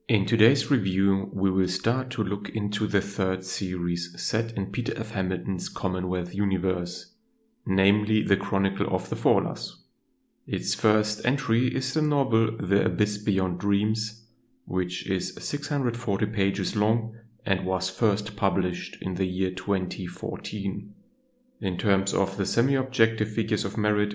In today's review, we will start to look into the third series set in Peter F. Hamilton's Commonwealth Universe, namely the Chronicle of the Fallers. Its first entry is the novel The Abyss Beyond Dreams, which is 640 pages long and was first published in the year 2014. In terms of the semi-objective figures of merit,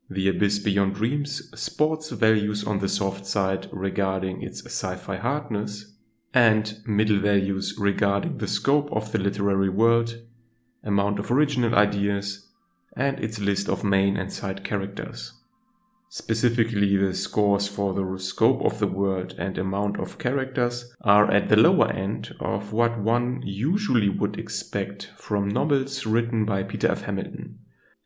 The Abyss Beyond Dreams sports values on the soft side regarding its sci-fi hardness, and middle values regarding the scope of the literary world, amount of original ideas, and its list of main and side characters. Specifically, the scores for the scope of the world and amount of characters are at the lower end of what one usually would expect from novels written by Peter F. Hamilton.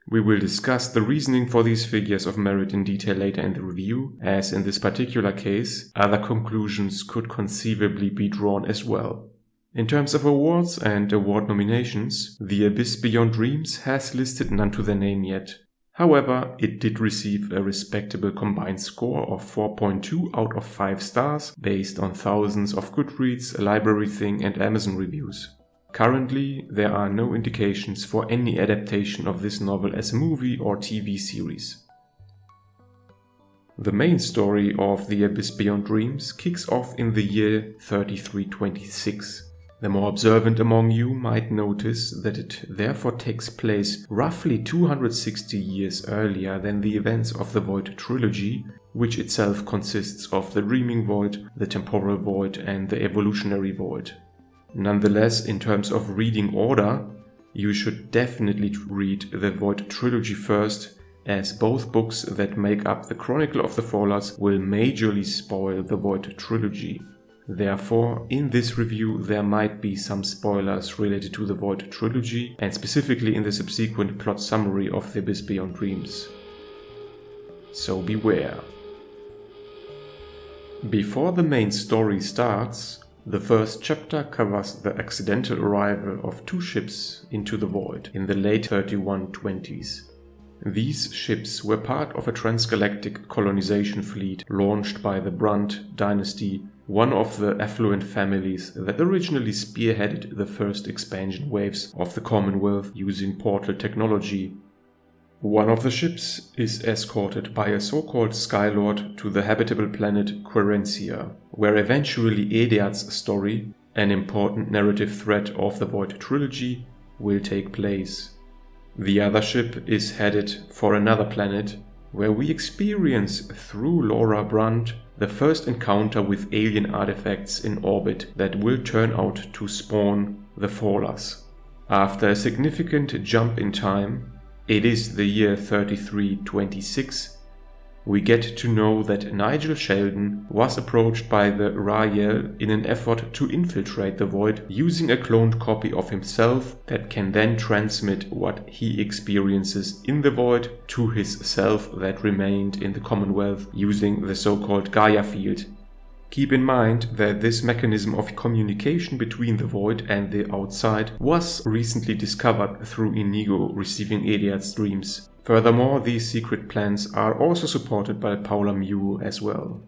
We will discuss the reasoning for these figures of merit in detail later in the review, as in this particular case, other conclusions could conceivably be drawn as well. In terms of awards and award nominations, The Abyss Beyond Dreams has listed none to their name yet. However, it did receive a respectable combined score of 4.2 out of 5 stars based on thousands of Goodreads, Library Thing and Amazon reviews. Currently, there are no indications for any adaptation of this novel as a movie or TV series. The main story of The Abyss Beyond Dreams kicks off in the year 3326. The more observant among you might notice that it therefore takes place roughly 260 years earlier than the events of the Void Trilogy, which itself consists of the Dreaming Void, the Temporal Void and the Evolutionary Void. Nonetheless, in terms of reading order, you should definitely read the Void Trilogy first, as both books that make up the Chronicle of the Fallers will majorly spoil the Void Trilogy. Therefore, in this review there might be some spoilers related to the Void Trilogy, and specifically in the subsequent plot summary of The Abyss Beyond Dreams. So beware. Before the main story starts, the first chapter covers the accidental arrival of 2 ships into the Void in the late 3120s. These ships were part of a transgalactic colonization fleet launched by the Brunt dynasty, one of the affluent families that originally spearheaded the first expansion waves of the Commonwealth using portal technology. One of the ships is escorted by a so-called Skylord to the habitable planet Querencia, where eventually Edeard's story, an important narrative thread of the Void Trilogy, will take place. The other ship is headed for another planet, where we experience through Laura Brunt the first encounter with alien artifacts in orbit that will turn out to spawn the Fallers. After a significant jump in time, it is the year 3326, we get to know that Nigel Sheldon was approached by the Rael in an effort to infiltrate the Void using a cloned copy of himself that can then transmit what he experiences in the Void to his self that remained in the Commonwealth using the so-called Gaia field. Keep in mind that this mechanism of communication between the Void and the outside was recently discovered through Inigo receiving Edeard's dreams. Furthermore, these secret plans are also supported by Paula Mew as well.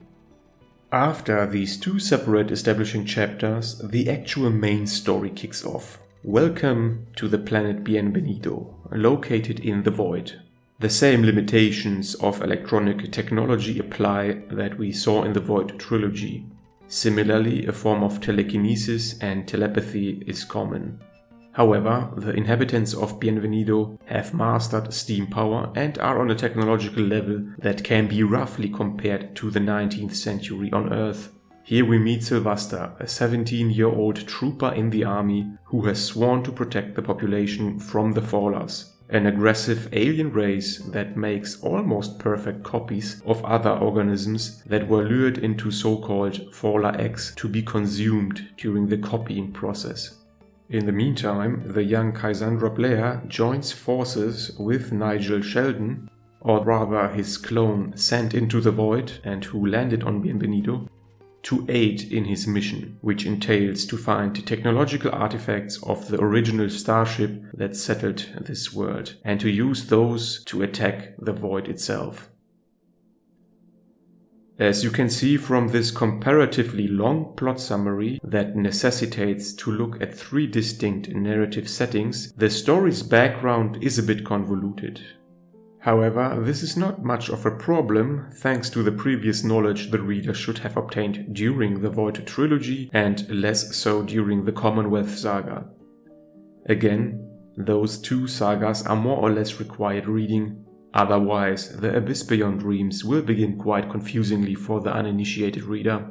After these 2 separate establishing chapters, the actual main story kicks off. Welcome to the planet Bienvenido, located in the Void. The same limitations of electronic technology apply that we saw in the Void Trilogy. Similarly, a form of telekinesis and telepathy is common. However, the inhabitants of Bienvenido have mastered steam power and are on a technological level that can be roughly compared to the 19th century on Earth. Here we meet Sylvester, a 17-year-old trooper in the army who has sworn to protect the population from the Fallers, an aggressive alien race that makes almost perfect copies of other organisms that were lured into so-called Faller eggs to be consumed during the copying process. In the meantime, the young Cassandra Blair joins forces with Nigel Sheldon, or rather his clone sent into the Void and who landed on Bienvenido, to aid in his mission, which entails to find technological artifacts of the original starship that settled this world, and to use those to attack the Void itself. As you can see from this comparatively long plot summary that necessitates to look at 3 distinct narrative settings, the story's background is a bit convoluted. However, this is not much of a problem thanks to the previous knowledge the reader should have obtained during the Void Trilogy and less so during the Commonwealth Saga. Again, those 2 sagas are more or less required reading, otherwise the Abyss Beyond Dreams will begin quite confusingly for the uninitiated reader.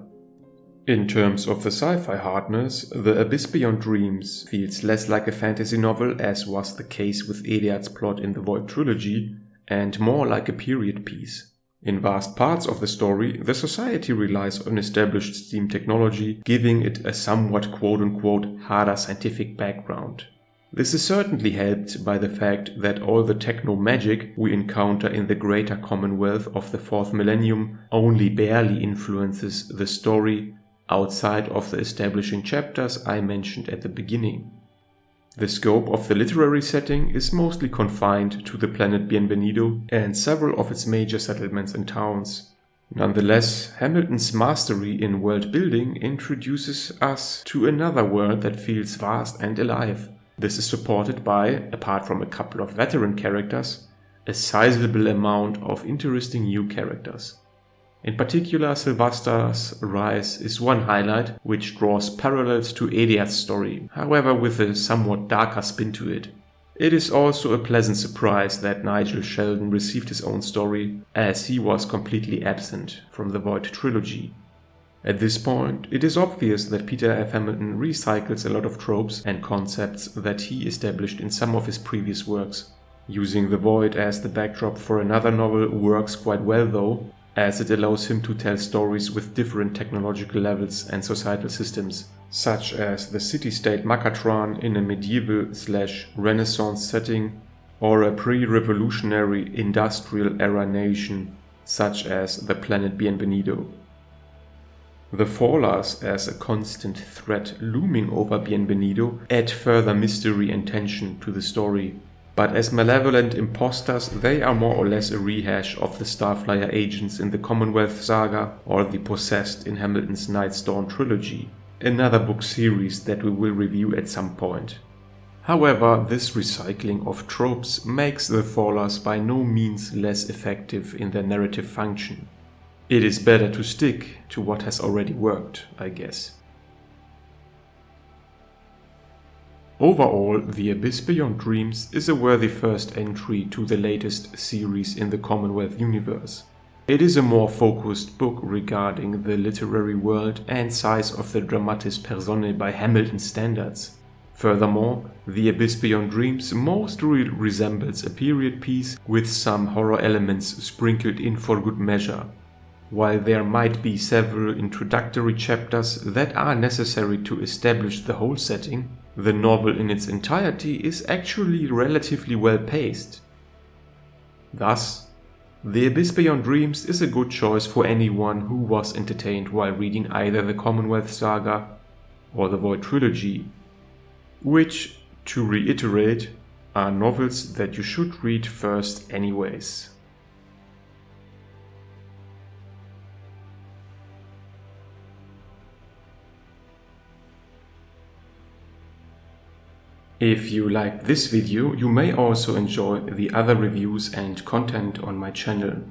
In terms of the sci-fi hardness, the Abyss Beyond Dreams feels less like a fantasy novel as was the case with Eliad's plot in the Void Trilogy, and more like a period piece. In vast parts of the story, the society relies on established steam technology, giving it a somewhat quote-unquote harder scientific background. This is certainly helped by the fact that all the techno-magic we encounter in the greater Commonwealth of the 4th millennium only barely influences the story outside of the establishing chapters I mentioned at the beginning. The scope of the literary setting is mostly confined to the planet Bienvenido and several of its major settlements and towns. Nonetheless, Hamilton's mastery in world building introduces us to another world that feels vast and alive. This is supported by, apart from a couple of veteran characters, a sizable amount of interesting new characters. In particular, Sylvester's rise is one highlight, which draws parallels to Eliad's story, however with a somewhat darker spin to it. It is also a pleasant surprise that Nigel Sheldon received his own story, as he was completely absent from the Void Trilogy. At this point, it is obvious that Peter F. Hamilton recycles a lot of tropes and concepts that he established in some of his previous works. Using the Void as the backdrop for another novel works quite well though, as it allows him to tell stories with different technological levels and societal systems, such as the city-state Makatron in a medieval/Renaissance setting, or a pre-revolutionary industrial-era nation, such as the planet Bienvenido. The Fallers as a constant threat looming over Bienvenido add further mystery and tension to the story. But as malevolent imposters, they are more or less a rehash of the Starflyer agents in the Commonwealth Saga or the Possessed in Hamilton's Night's Dawn trilogy, another book series that we will review at some point. However, this recycling of tropes makes the Fallers by no means less effective in their narrative function. It is better to stick to what has already worked, I guess. Overall, The Abyss Beyond Dreams is a worthy first entry to the latest series in the Commonwealth Universe. It is a more focused book regarding the literary world and size of the dramatis personae by Hamilton standards. Furthermore, The Abyss Beyond Dreams mostly resembles a period piece with some horror elements sprinkled in for good measure. While there might be several introductory chapters that are necessary to establish the whole setting, the novel in its entirety is actually relatively well paced. Thus, The Abyss Beyond Dreams is a good choice for anyone who was entertained while reading either the Commonwealth Saga or the Void Trilogy, which, to reiterate, are novels that you should read first anyways. If you liked this video, you may also enjoy the other reviews and content on my channel.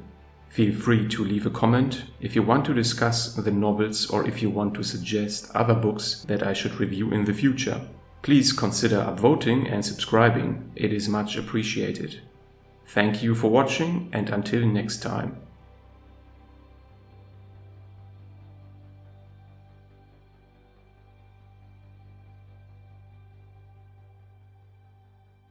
Feel free to leave a comment if you want to discuss the novels or if you want to suggest other books that I should review in the future. Please consider upvoting and subscribing, it is much appreciated. Thank you for watching and until next time.